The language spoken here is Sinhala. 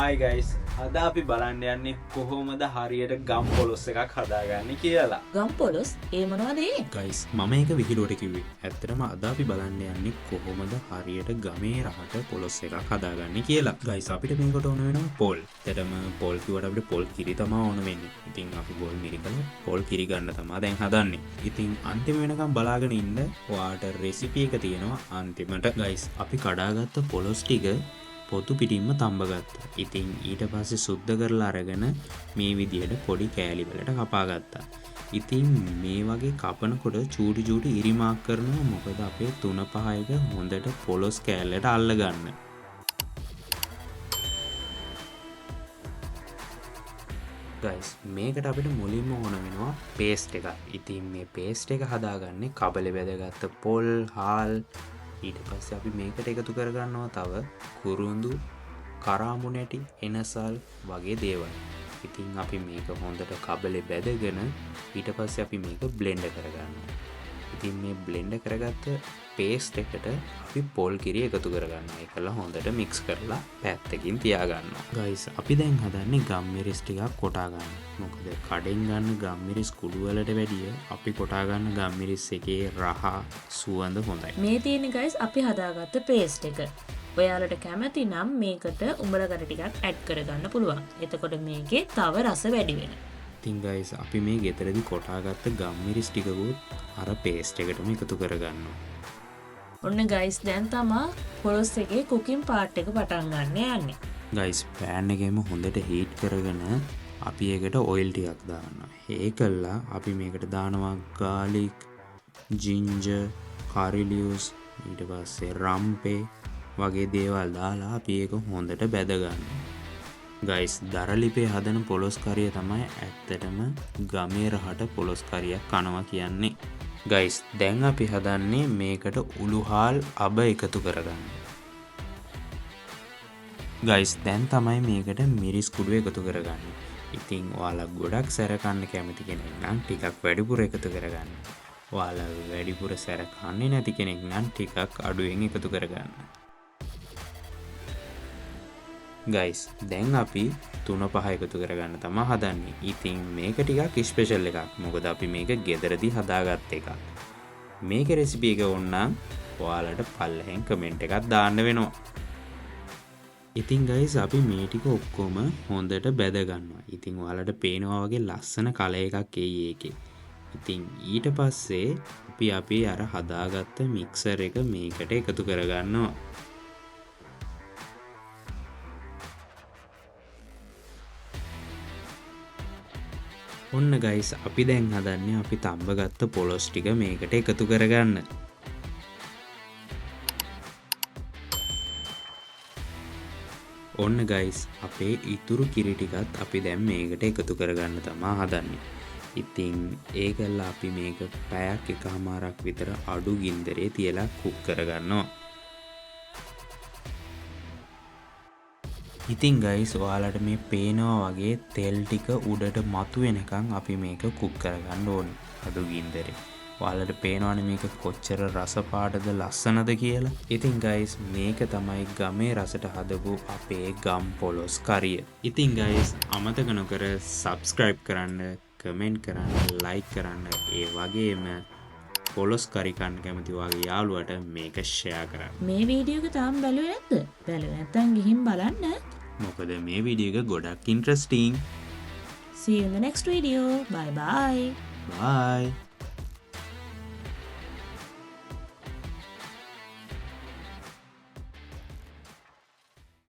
Hi guys. අද අපි බලන්න යන්නේ කොහොමද හරියට ගම් පොලොස් එකක් හදාගන්නේ කියලා. ගම් පොලොස් ඒ මොනවද ඒ? ගයිස් මම ඒක විහිළුවට කිව්වේ. ඇත්තටම අද අපි බලන්න යන්නේ කොහොමද හරියට ගමේ රහට පොලොස් එකක් හදාගන්නේ කියලා. ගයිස් අපිට මේකට ඕන වෙනවා පොල්. ඇත්තටම පොල් කිව්වට අපිට පොල් කිරි තමයි ඕන වෙන්නේ. ඉතින් අපි පොල් මිරිකලා පොල් කිරි ගන්න තමයි දැන් හදන්නේ. ඉතින් අන්තිම වෙනකම් බලාගෙන ඉන්න. ඔයාට රෙසිපි එක තියෙනවා අන්තිමට. ගයිස් අපි කඩාගත්ත පොලොස් ටික පොතු පිටින්ම තඹ ගත්තා. ඉතින් ඊට පස්සේ සුද්ධ කරලා අරගෙන මේ විදිහට පොඩි කෑලි වලට කපා ගත්තා. ඉතින් මේ වගේ කපනකොට චූටි චූටි ඉරිමාක් කරනවා මොකද අපේ 3-5 එක හොඳට පොලොස් කෑල්ලට අල්ල ගන්න. ගයිස් මේකට අපිට මුලින්ම ඕන වෙනවා පේස්ට් එකක්. ඉතින් මේ පේස්ට් එක හදාගන්නේ කබලේ බැදගත්ත පොල්, හාල් ඊට පස්සේ අපි මේකට එකතු කරගන්නවා තව කුරුඳු, කරාඹු නැටි, එනසල් වගේ දේවල්. ඉතින් අපි මේක හොඳට කබලේ බැදගෙන ඊට පස්සේ අපි මේක බ්ලෙන්ඩ් කරගන්නවා. ඉතින් මේ බ්ලෙන්ඩ් කරගත්ත පේස්ට් එකට අපි පොල් කිරි එකතු කරගන්නවා. ඒකලා හොඳට මික්ස් කරලා පැත්තකින් තියාගන්නවා. ගයිස් අපි දැන් හදන්නේ ගම්මිරිස් ටිකක් කොටා ගන්න. මොකද කඩෙන් ගන්න ගම්මිරිස් කුඩු වලට වැඩිය අපි කොටා ගන්න ගම්මිරිස් එකේ රහ සුවඳ හොඳයි. මේ තියෙන ගයිස් අපි හදාගත්ත පේස්ට් එක. ඔයාලට කැමති නම් මේකට උඹලකට ටිකක් ඇඩ් කරගන්න පුළුවන්. එතකොට මේකේ තව රස වැඩි වෙනවා. ඉතින් ගයිස් අපි මේ ගෙදරදී කොටාගත්ත ගම්මිරිස් ටිකකුත් අර පේස්ට් එකටම එකතු කරගන්නවා. ඔන්න ගයිස් දැන් තමා පොලොස් එකේ කුකින් පාර්ට් එක පටන් ගන්න යන්නේ. ගයිස් පෑන් එකේම හොඳට හීට් කරගෙන අපි ඒකට ඔයිල් ටිකක් දානවා. ඒකල්ලා අපි මේකට දානවා ගාලික්, ජින්ජර්, කරි ලිව්ස්, ඊට පස්සේ රම්පේ වගේ දේවල් දාලා අපි ඒක හොඳට බැද ගන්නවා. ගයිස් දරලිපේ හදන පොලොස් කරිය තමයි ඇත්තටම ගමේ රහට පොලොස් කරියක් කනවා කියන්නේ. ගයිස් දැන් අපි හදන්නේ මේකට උළුහාල් අබ එකතු කරගන්න. ගයිස් දැන් තමයි මේකට මිරිස් කුඩු එකතු කරගන්න. ඉතින් ඔයාලා ගොඩක් සැර කන්න කැමති කෙනෙක් නම් ටිකක් වැඩිපුර එකතු කරගන්න. ඔයාලා වැඩිපුර සැර කන්නේ නැති කෙනෙක් නම් ටිකක් අඩුවෙන් එකතු කරගන්න. ගයිස් දැන් අපි 3-5 එකතු කරගන්න තමයි හදන්නේ. ඉතින් මේක ටිකක් ස්පෙෂල් එකක්. මොකද අපි මේක ගෙදරදී හදාගත්ත එකක්. මේකේ රෙසිපි එක ඕනනම් ඔයාලට පල්ලෙහෙන් කමෙන්ට් එකක් දාන්න වෙනවා. ඉතින් ගයිස් අපි මේ ටික ඔක්කොම හොඳට බැද ගන්නවා. ඉතින් ඔයාලට පේනවා වගේ ලස්සන කලර් එකක් එයි ඒකේ. ඉතින් ඊට පස්සේ අපි අර හදාගත්ත මික්සර් එක මේකට එකතු කරගන්නවා. ඔන්න ගයිස් අපි දැන් හදන්නේ අපි තඹ ගත්ත පොලොස් ටික මේකට එකතු කරගන්න. ඔන්න ගයිස් අපේ ඉතුරු කිරි ටිකත් අපි දැන් මේකට එකතු කරගන්න තමයි හදන්නේ. ඉතින් ඒකල්ලා අපි මේක පැයක් එකමාරක් විතර අඩු ගින්දරේ තියලා කුක් කරගන්නවා. ඉතින් ගයිස් ඔයාලට මේ පේනවා වගේ තෙල් ටික උඩට මතුවෙනකන් අපි මේක කුක් කරගන්න ඕනේ අඩු ගින්දරේ. ඔයාලට පේනවනේ මේක කොච්චර රස පාටද ලස්සනද කියලා. ඉතින් ගයිස් මේක තමයි ගමේ රසට හදපු අපේ ගම් පොලොස් කරිය. ඉතින් ගයිස් අමතක නොකර subscribe කරන්න, comment කරන්න, like කරන්න, ඒ වගේම පොලොස් කරි කන්න කැමති වගේ යාළුවට මේක share කරන්න. මේ වීඩියෝ එක තාම බැලුවේ නැද්ද? බැලුවේ නැත්නම් ගිහින් බලන්න. මොකද මේ වීඩියෝ එක ගොඩක් interesting. See you in the next video. Bye bye. Bye.